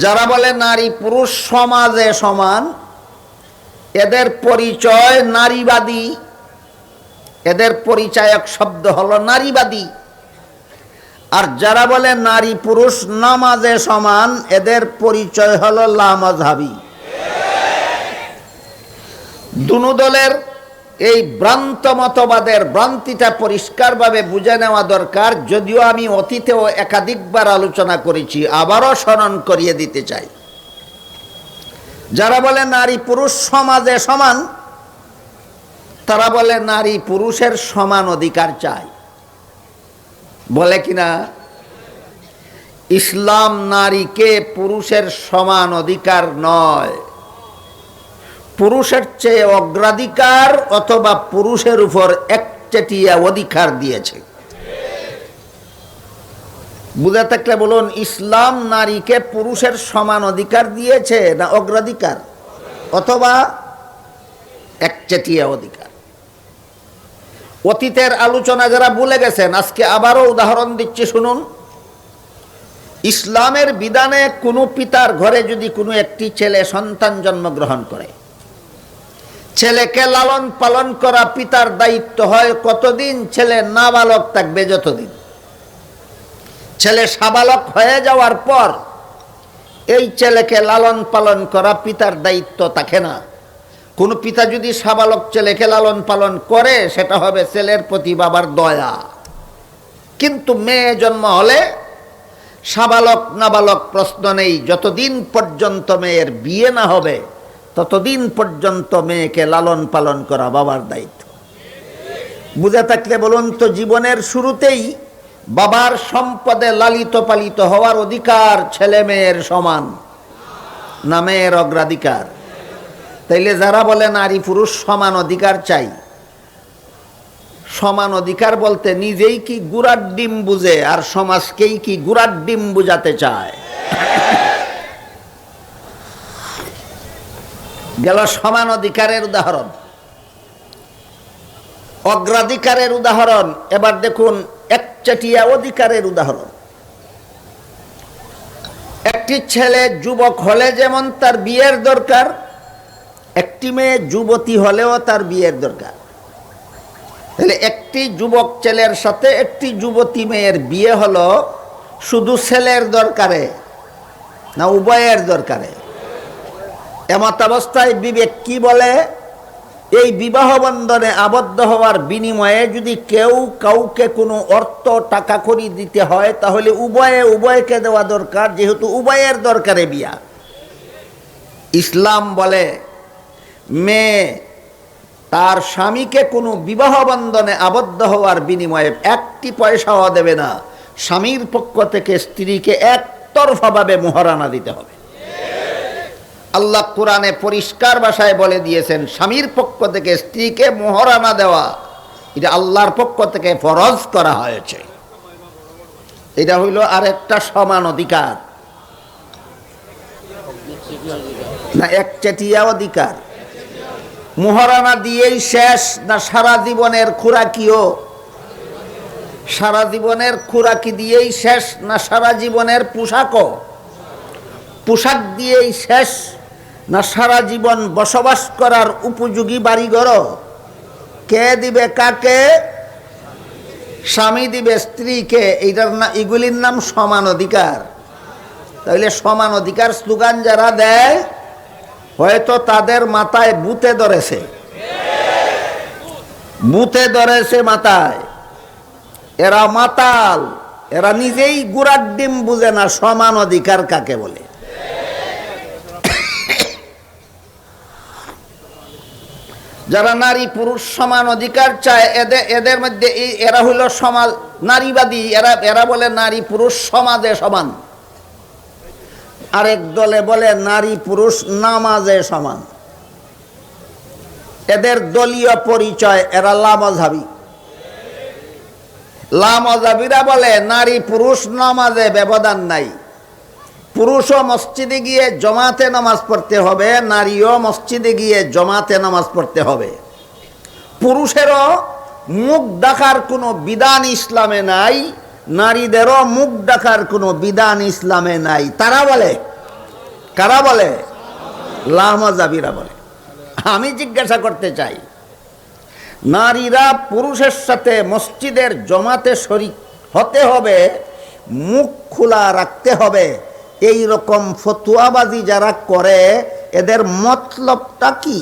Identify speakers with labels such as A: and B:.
A: যারা বলে নারী পুরুষ সমাজে সমান, এদের পরিচয় নারীবাদী। এদের পরিচয়ক শব্দ হলো নারীবাদী। আর যারা বলে নারী পুরুষ নামাজে সমান, এদের পরিচয় হলো লামাযহাবী। দুনো দলের এই ভ্রান্ত মতবাদের ভ্রান্তিটা পরিষ্কারভাবে বুঝে নেওয়া দরকার। যদিও আমি অতীতেও একাধিকবার আলোচনা করেছি, আবারও স্মরণ করিয়ে দিতে চাই। যারা বলে নারী পুরুষ সমাজে সমান, তারা বলে নারী পুরুষের সমান অধিকার চায়। বলে কিনা? ইসলাম নারীকে পুরুষের সমান অধিকার নয়, পুরুষের চেয়ে অগ্রাধিকার অথবা পুরুষের উপর একচেটিয়া অধিকার দিয়েছে। বুঝে থাকলে বলুন, ইসলাম নারীকে পুরুষের সমান অধিকার দিয়েছে না অগ্রাধিকার অথবা একচেটিয়া অধিকার? অতীতের আলোচনা যারা ভুলে গেছেন, আজকে আবারও উদাহরণ দিচ্ছি, শুনুন। ইসলামের বিধানে কোনো পিতার ঘরে যদি কোনো একটি ছেলে সন্তান জন্মগ্রহণ করে, ছেলেকে লালন পালন করা পিতার দায়িত্ব হয় কতদিন? ছেলে নাবালক থাকবে যতদিন। ছেলে সাবালক হয়ে যাওয়ার পর এই ছেলেকে লালন পালন করা পিতার দায়িত্ব থাকে না। কোন পিতা যদি সাবালক ছেলেকে লালন পালন করে, সেটা হবে ছেলের প্রতি বাবার দয়া। কিন্তু মেয়ে জন্ম হলে সাবালক নাবালক প্রশ্ন নেই, যতদিন পর্যন্ত মেয়ের বিয়ে না হবে ততদিন পর্যন্ত মেয়েকে লালন পালন করা বাবার দায়িত্ব। বুঝে থাকলে বলুন তো, জীবনের শুরুতেই বাবার সম্পদে লালিত পালিত হওয়ার অধিকার ছেলে মেয়ের সমান না মেয়ের অগ্রাধিকার? তাইলে যারা বলে নারী পুরুষ সমান অধিকার চাই, সমান অধিকার বলতে নিজেই কি গুড়ার ডিম বুঝে আর সমাজকেই কি গুড়ার ডিম বুঝাতে চায়? গেল সমান অধিকারের উদাহরণ, অগ্রাধিকারের উদাহরণ। এবার দেখুন একচেটিয়া অধিকারের উদাহরণ। একটি ছেলে যুবক হলে যেমন তার বিয়ের দরকার, একটি মেয়ে যুবতী হলেও তার বিয়ের দরকার। তাহলে একটি যুবক ছেলের সাথে একটি যুবতী মেয়ের বিয়ে হলো শুধু ছেলের দরকারে না উভয়ের দরকারে? এমত অবস্থায় বিবেক কি বলে? এই বিবাহ বন্ধনে আবদ্ধ হওয়ার বিনিময়ে যদি কেউ কাউকে কোনো অর্থ টাকা কড়ি দিতে হয়, তাহলে উভয়কে দেওয়া দরকার, যেহেতু উভয়ের দরকারে বিয়া। ইসলাম বলে মেয়ে তার স্বামীকে কোনো বিবাহ বন্ধনে আবদ্ধ হওয়ার বিনিময়ে একটি পয়সাও দেবে না। স্বামীর পক্ষ থেকে স্ত্রীকে একতরফাভাবে মোহরানা দিতে হবে। আল্লাহ কোরআনে পরিষ্কার ভাষায় বলে দিয়েছেন, স্বামীর পক্ষ থেকে স্ত্রীকে মোহরানা দেওয়া এটা আল্লাহর পক্ষ থেকে ফরজ করা হয়েছে। এটা হইল আরেকটা সমান অধিকার না একচেটিয়া অধিকার? মোহরানা দিয়েই শেষ না সারা জীবনের খোরাকিও? সারা জীবনের খোরাকি দিয়েই শেষ না সারা জীবনের পোশাকও? পোশাক দিয়েই শেষ না সারা জীবন বসবাস করার উপযোগী বাড়িঘরও? কে দিবে কাকে? স্বামী দিবে স্ত্রীকে। এইটার না, এগুলির নাম সমান অধিকার। তাহলে সমান অধিকার স্লোগান যারা দেয়, হয়তো তাদের মাথায় ভূতে ধরেছে, ভূতে ধরেছে মাথায়। এরা মাতাল, এরা নিজেই গুড়ার ডিম বুঝে না সমান অধিকার কাকে বলে। যারা নারী পুরুষ সমান অধিকার চায়, এদের মধ্যে এরা হইল সমাজ নারীবাদী। এরা বলে নারী পুরুষ সমাজে সমান। আরেক দলে বলে নারী পুরুষ নামাজে সমান। এদের দলীয় পরিচয়, এরা লামাযহাবী। লামাযহাবীরা বলে নারী পুরুষ নামাজে ব্যবধান নাই, পুরুষও মসজিদে গিয়ে জমাতে নামাজ পড়তে হবে, নারীও মসজিদে গিয়ে জমাতে নামাজ পড়তে হবে। পুরুষেরও মুখ ঢাকার কোনো বিধান ইসলামে নাই, নারীদেরও মুখ ঢাকার কোনো বিধান ইসলামে নাই। তারা বলে কারা বলে? লামাজাবিরা বলে। আমি জিজ্ঞাসা করতে চাই, নারীরা পুরুষের সাথে মসজিদের জমাতে শরীক হতে হবে, মুখ খোলা রাখতে হবে, এই রকম ফতুয়াবাজি যারা করে এদের মতলবটা কি?